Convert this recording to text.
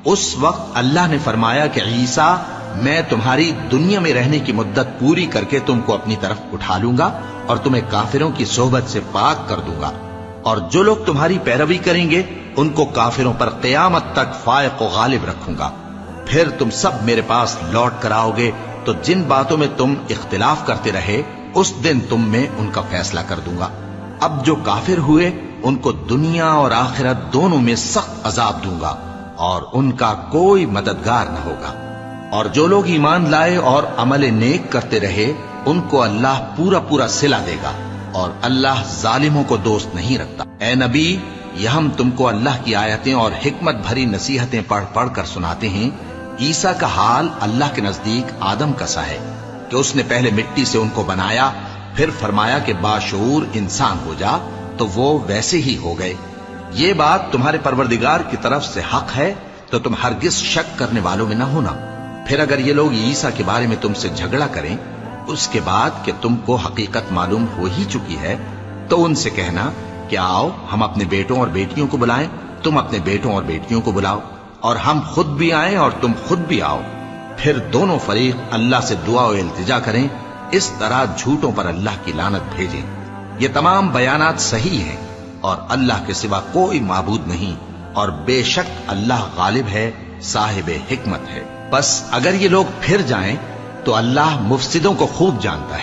اس وقت اللہ نے فرمایا کہ عیسیٰ، میں تمہاری دنیا میں رہنے کی مدت پوری کر کے تم کو اپنی طرف اٹھا لوں گا اور تمہیں کافروں کی صحبت سے پاک کر دوں گا، اور جو لوگ تمہاری پیروی کریں گے ان کو کافروں پر قیامت تک فائق و غالب رکھوں گا۔ پھر تم سب میرے پاس لوٹ کر آؤ گے تو جن باتوں میں تم اختلاف کرتے رہے اس دن تم میں ان کا فیصلہ کر دوں گا۔ اب جو کافر ہوئے ان کو دنیا اور آخرت دونوں میں سخت عذاب دوں گا اور ان کا کوئی مددگار نہ ہوگا، اور جو لوگ ایمان لائے اور عمل نیک کرتے رہے ان کو اللہ پورا پورا صلہ دے گا، اور اللہ ظالموں کو دوست نہیں رکھتا۔ اے نبی، یہ ہم تم کو اللہ کی آیتیں اور حکمت بھری نصیحتیں پڑھ پڑھ کر سناتے ہیں۔ عیسیٰ کا حال اللہ کے نزدیک آدم کا سا ہے کہ اس نے پہلے مٹی سے ان کو بنایا، پھر فرمایا کہ باشعور انسان ہو جا، تو وہ ویسے ہی ہو گئے۔ یہ بات تمہارے پروردگار کی طرف سے حق ہے، تو تم ہرگز شک کرنے والوں میں نہ ہونا۔ پھر اگر یہ لوگ عیسیٰ کے بارے میں تم سے جھگڑا کریں اس کے بعد کہ تم کو حقیقت معلوم ہو ہی چکی ہے، تو ان سے کہنا کہ آؤ ہم اپنے بیٹوں اور بیٹیوں کو بلائیں، تم اپنے بیٹوں اور بیٹیوں کو بلاؤ، اور ہم خود بھی آئیں اور تم خود بھی آؤ، پھر دونوں فریق اللہ سے دعا و التجا کریں، اس طرح جھوٹوں پر اللہ کی لعنت بھیجیں۔ یہ تمام بیانات صحیح ہیں اور اللہ کے سوا کوئی معبود نہیں، اور بے شک اللہ غالب ہے، صاحب حکمت ہے۔ بس اگر یہ لوگ پھر جائیں تو اللہ مفسدوں کو خوب جانتا ہے۔